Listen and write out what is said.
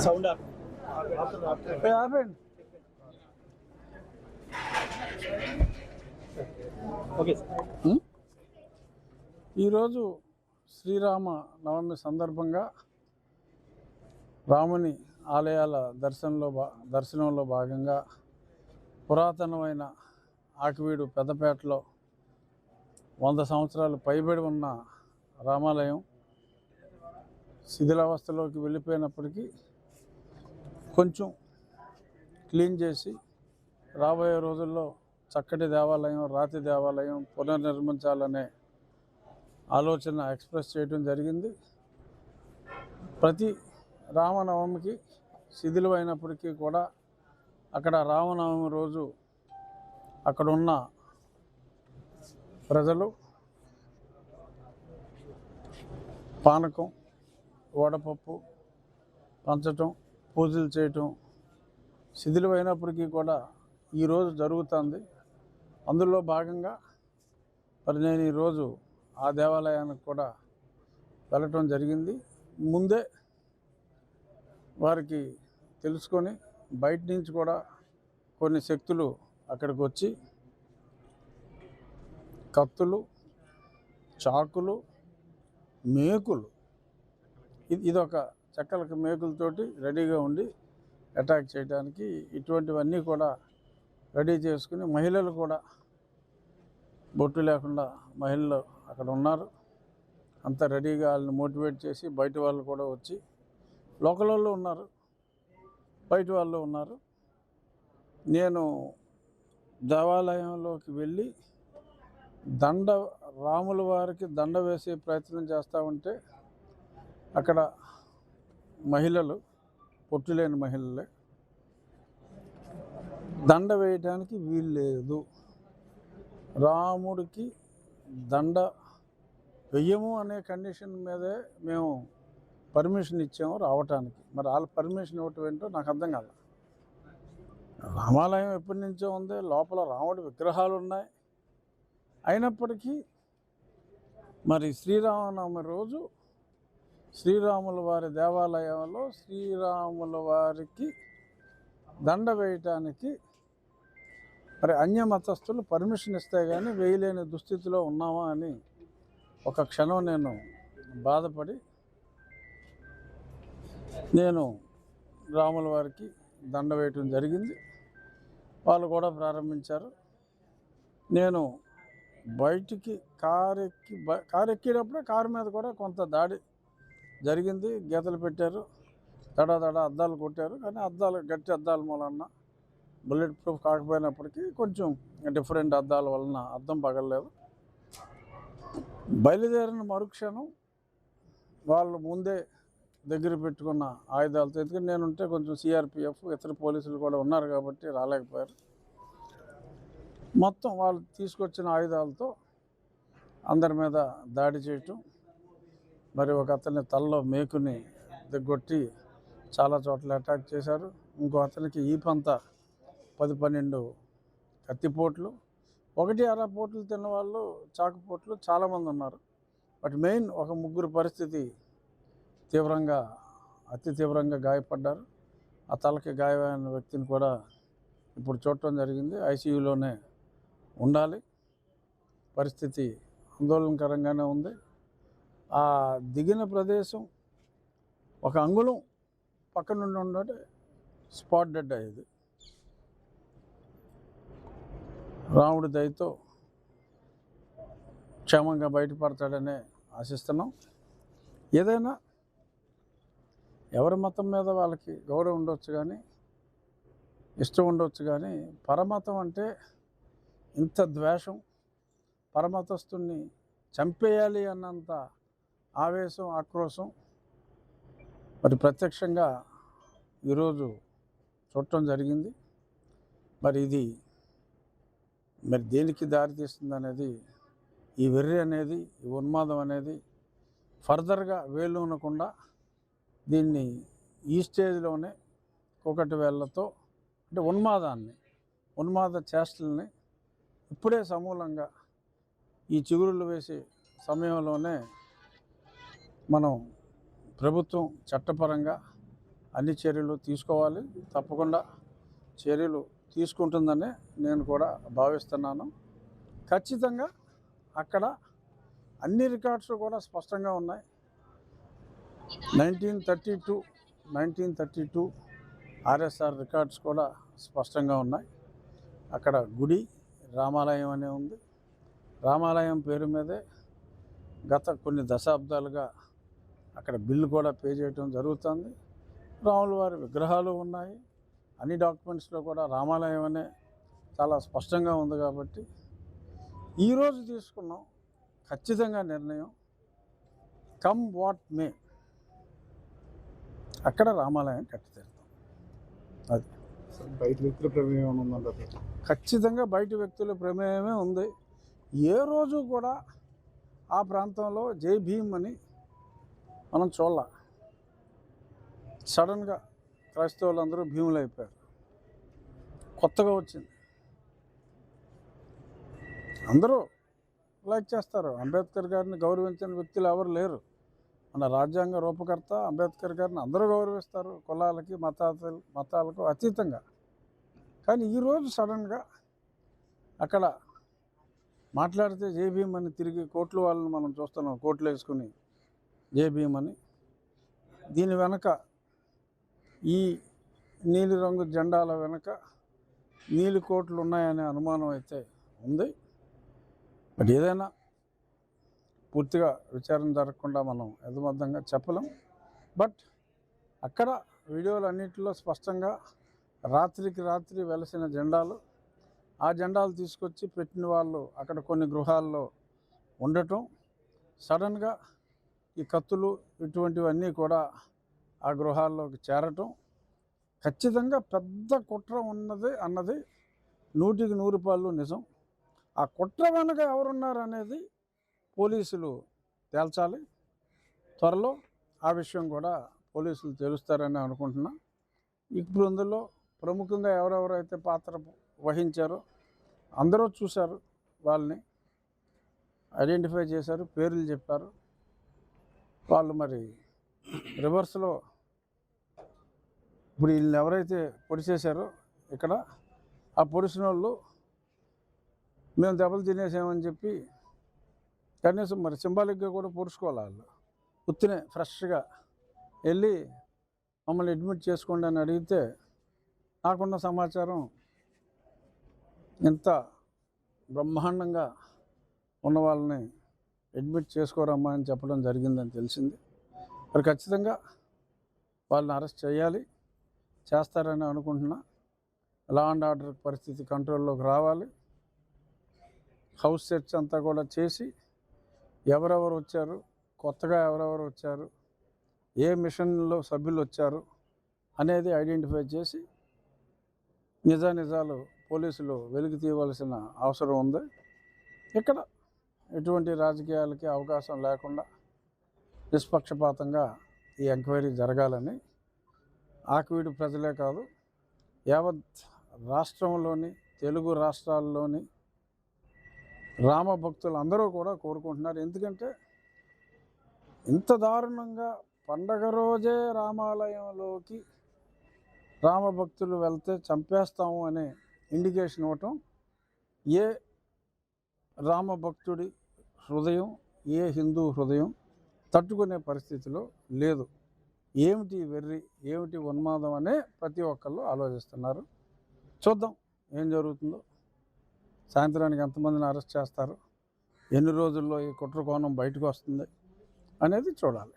Sound ఆపండి. Okay. ఈరోజు శ్రీరామ నవమి సందర్భంగా రాముని ఆలయాల దర్శనంలో భాగంగా పురాతనమైన ఆకివీడు పెద్దపేటలో 100 సంవత్సరాలు పైబడి ఉన్న రామాలయం శిథిలావస్థలోకి వెళ్ళిపోయినప్పటికీ కొంచెం క్లీన్ చేసి రాబోయే రోజుల్లో చక్కటి దేవాలయం, రాతి దేవాలయం పునర్నిర్మించాలనే ఆలోచన ఎక్స్ప్రెస్ చేయడం జరిగింది. ప్రతి రామనవమికి శిథిలమైనప్పటికీ కూడా అక్కడ రామనవమి రోజు అక్కడున్న ప్రజలు పానకం, వడపప్పు పంచటం, పూజలు చేయటం శిథిలమైనప్పటికీ కూడా ఈరోజు జరుగుతుంది. అందులో భాగంగా మరి నేను ఈరోజు ఆ దేవాలయానికి కూడా వెళ్ళటం జరిగింది. ముందే వారికి తెలుసుకొని బయట నుంచి కూడా కొన్ని శక్తులు అక్కడికి వచ్చి కత్తులు, చాకులు, మేకులు, ఇదొక చెక్కలకి మేకులతోటి రెడీగా ఉండి అటాక్ చేయడానికి ఇటువంటివన్నీ కూడా రెడీ చేసుకుని మహిళలు కూడా బొట్టు లేకుండా మహిళలు అక్కడ ఉన్నారు. అంతా రెడీగా వాళ్ళని మోటివేట్ చేసి బయట వాళ్ళు కూడా వచ్చి లోకల్ వాళ్ళు ఉన్నారు, బయట వాళ్ళు ఉన్నారు. నేను దేవాలయంలోకి వెళ్ళి రాముల వారికి దండ వేసే ప్రయత్నం చేస్తూ ఉంటే అక్కడ మహిళలు, పొట్టులేని మహిళలే, దండ వేయడానికి వీలు లేదు, రాముడికి దండ వెయ్యము అనే కండిషన్ మీదే మేము పర్మిషన్ ఇచ్చాము రావటానికి. మరి వాళ్ళ పర్మిషన్ ఇవ్వటం ఏంటో నాకు అర్థం కాదు. రామాలయం ఎప్పటి నుంచో ఉంది, లోపల రాముడి విగ్రహాలు ఉన్నాయి. అయినప్పటికీ మరి శ్రీరామనవమి రోజు శ్రీరాముల వారి దేవాలయంలో శ్రీరాముల వారికి దండ వేయటానికి మరి అన్య మతస్థులు పర్మిషన్ ఇస్తే కానీ వేయలేని దుస్థితిలో ఉన్నామా అని ఒక క్షణం నేను బాధపడి నేను రాముల వారికి దండ వేయటం జరిగింది. వాళ్ళు కూడా ప్రారంభించారు. నేను బయటికి కారు ఎక్కేటప్పుడే కారు మీద కూడా కొంత దాడి జరిగింది. గీతలు పెట్టారు, దడ అద్దాలు కొట్టారు. కానీ గట్టి అద్దాల మూలన బుల్లెట్ ప్రూఫ్ కాకపోయినప్పటికీ కొంచెం డిఫరెంట్ అద్దాల వలన అద్దం పగలలేదు. బయలుదేరిన మరుక్షణం వాళ్ళు ముందే దగ్గర పెట్టుకున్న ఆయుధాలతో, ఎందుకంటే నేనుంటే కొంచెం సిఆర్పిఎఫ్ ఇతర పోలీసులు కూడా ఉన్నారు కాబట్టి రాలేకపోయారు. మొత్తం వాళ్ళు తీసుకొచ్చిన ఆయుధాలతో అందరి మీద దాడి చేయటం, మరి ఒక అతని తలలో మేకుని దిగ్గొట్టి చాలా చోట్ల అటాక్ చేశారు. ఇంకో అతనికి ఈపంతా 10-12 కత్తిపోట్లు, 1-2 పోట్లు తిన్నవాళ్ళు, చాకుపోట్లు చాలామంది ఉన్నారు. బట్ మెయిన్ ఒక 3 పరిస్థితి అతి తీవ్రంగా గాయపడ్డారు. ఆ తలకి గాయమైన వ్యక్తిని కూడా ఇప్పుడు చూడటం జరిగింది. ఐసీయూలోనే ఉండాలి. పరిస్థితి ఆందోళనకరంగానే ఉంది. ఆ దిగిన ప్రదేశం ఒక అంగుళం పక్క నుండి ఉండే స్పాట్ డెడ్ అయ్యేది. రాముడి దయతో క్షేమంగా బయటపడతాడనే ఆశిస్తున్నాం. ఏదైనా ఎవరి మతం మీద వాళ్ళకి గౌరవం ఉండొచ్చు, కానీ ఇష్టం ఉండొచ్చు, కానీ పరమతం అంటే ఇంత ద్వేషం, పరమతస్తుని చంపేయాలి అన్నంత ఆవేశం, ఆక్రోశం మరి ప్రత్యక్షంగా ఈరోజు చూడటం జరిగింది. మరి ఇది దేనికి దారితీస్తుంది అనేది, ఈ వెర్రి అనేది, ఈ ఉన్మాదం అనేది ఫర్దర్గా వేలునకుండా దీన్ని ఈ స్టేజ్లోనే ఒకటి వేళ్లతో అంటే ఉన్మాద చేష్టల్ని ఇప్పుడే సమూలంగా ఈ చిగురులు వేసే సమయంలోనే మనం ప్రభుత్వం చట్టపరంగా అన్ని చర్యలు తీసుకోవాలి. తప్పకుండా చర్యలు తీసుకుంటుందని నేను కూడా భావిస్తున్నాను. ఖచ్చితంగా అక్కడ అన్ని రికార్డ్స్ కూడా స్పష్టంగా ఉన్నాయి. 1932 ఆర్ఎస్ఆర్ రికార్డ్స్ కూడా స్పష్టంగా ఉన్నాయి. అక్కడ గుడి రామాలయం అనే ఉంది. రామాలయం పేరు మీదే గత కొన్ని దశాబ్దాలుగా అక్కడ బిల్లు కూడా పే చేయడం జరుగుతుంది. రాముల వారి విగ్రహాలు ఉన్నాయి. అన్ని డాక్యుమెంట్స్లో కూడా రామాలయం అనే చాలా స్పష్టంగా ఉంది. కాబట్టి ఈరోజు తీసుకున్నాం ఖచ్చితంగా నిర్ణయం, కమ్ వాట్ మే, అక్కడ రామాలయం కట్టి తీరుతాం. అది బయట వ్యక్తుల ప్రమేయం ఉందంటారు? ఖచ్చితంగా బయట వ్యక్తుల ప్రమేయమే ఉంది. ఏ రోజు కూడా ఆ ప్రాంతంలో జై భీమ్ అని మనం చూడాల. సడన్గా క్రైస్తవులందరూ భీములు అయిపోయారు. కొత్తగా వచ్చింది. అందరూ లైక్ చేస్తారు. అంబేద్కర్ గారిని గౌరవించని వ్యక్తులు ఎవరు లేరు. మన రాజ్యాంగ రూపకర్త అంబేద్కర్ గారిని అందరూ గౌరవిస్తారు, కులాలకి మతాలకు అతీతంగా. కానీ ఈరోజు సడన్గా అక్కడ మాట్లాడితే జై భీమ్ అని తిరిగి కోట్లు వాళ్ళని మనం చూస్తున్నాం, కోట్లు వేసుకుని జై భీమ్ అని. దీని వెనక ఈ నీలిరంగు జెండాల వెనక నీలి కోట్లు ఉన్నాయనే అనుమానం అయితే ఉంది. బట్ ఏదైనా పూర్తిగా విచారణ జరగకుండా మనం యథాబద్ధంగా చెప్పలేం. బట్ అక్కడ వీడియోలు అన్నింటిలో స్పష్టంగా రాత్రికి రాత్రి వెలసిన జెండాలు, ఆ జెండాలు తీసుకొచ్చి పెట్టిన వాళ్ళు అక్కడ కొన్ని గృహాల్లో ఉండటం, సడన్గా ఈ కత్తులు ఇటువంటివన్నీ కూడా ఆ గృహాల్లోకి చేరటం, ఖచ్చితంగా పెద్ద కుట్ర ఉన్నది అన్నది 100% నిజం. ఆ కుట్ర వెనుక ఎవరున్నారు అనేది పోలీసులు తేల్చాలి. త్వరలో ఆ విషయం కూడా పోలీసులు తేలుస్తారని అనుకుంటున్నా. ఇప్పుడు అందులో ప్రముఖంగా ఎవరెవరైతే పాత్ర వహించారో అందరూ చూశారు, వాళ్ళని ఐడెంటిఫై చేశారు, పేర్లు చెప్పారు. వాళ్ళు మరి రివర్స్లో ఇప్పుడు వీళ్ళని ఎవరైతే పొడిచేశారో ఇక్కడ, ఆ పొడిచిన వాళ్ళు మేము దెబ్బలు తినేసామని చెప్పి కనీసం మరి సింబాలిక్గా కూడా పొడుచుకోవాలి. వాళ్ళు ఉత్తినే ఫ్రెష్గా వెళ్ళి మమ్మల్ని అడ్మిట్ చేసుకోండి అని అడిగితే, నాకున్న సమాచారం ఇంత బ్రహ్మాండంగా ఉన్న వాళ్ళని అడ్మిట్ చేసుకోరమ్మా అని చెప్పడం జరిగిందని తెలిసింది. మరి ఖచ్చితంగా వాళ్ళని అరెస్ట్ చేయాలి, చేస్తారని అనుకుంటున్నా. లా అండ్ ఆర్డర్ పరిస్థితి కంట్రోల్లోకి రావాలి. హౌస్ సెర్చ్ అంతా కూడా చేసి ఎవరెవరు వచ్చారు, కొత్తగా ఎవరెవరు వచ్చారు, ఏ మిషన్లో సభ్యులు వచ్చారు అనేది ఐడెంటిఫై చేసి నిజాలు పోలీసులు వెలికి తీయవలసిన అవసరం ఉంది. ఇక్కడ ఎటువంటి రాజకీయాలకి అవకాశం లేకుండా నిష్పక్షపాతంగా ఈ ఎంక్వైరీ జరగాలని ఆకివీడు ప్రజలే కాదు, యావత్ రాష్ట్రంలోని తెలుగు రాష్ట్రాల్లోని రామభక్తులు అందరూ కూడా కోరుకుంటున్నారు. ఎందుకంటే ఇంత దారుణంగా పండగ రోజే రామాలయంలోకి రామభక్తులు వెళ్తే చంపేస్తాము అనే ఇండికేషన్ ఇవ్వటం ఏ రామభక్తుడి హృదయం, ఏ హిందూ హృదయం తట్టుకునే పరిస్థితిలో లేదు. ఏమిటి వెర్రి, ఏమిటి ఉన్మాదం అనే ప్రతి ఒక్కళ్ళు ఆలోచిస్తున్నారు. చూద్దాం ఏం జరుగుతుందో. సాయంత్రానికి ఎంతమందిని అరెస్ట్ చేస్తారు, ఎన్ని రోజుల్లో ఈ కుట్ర కోణం బయటకు వస్తుంది అనేది చూడాలి.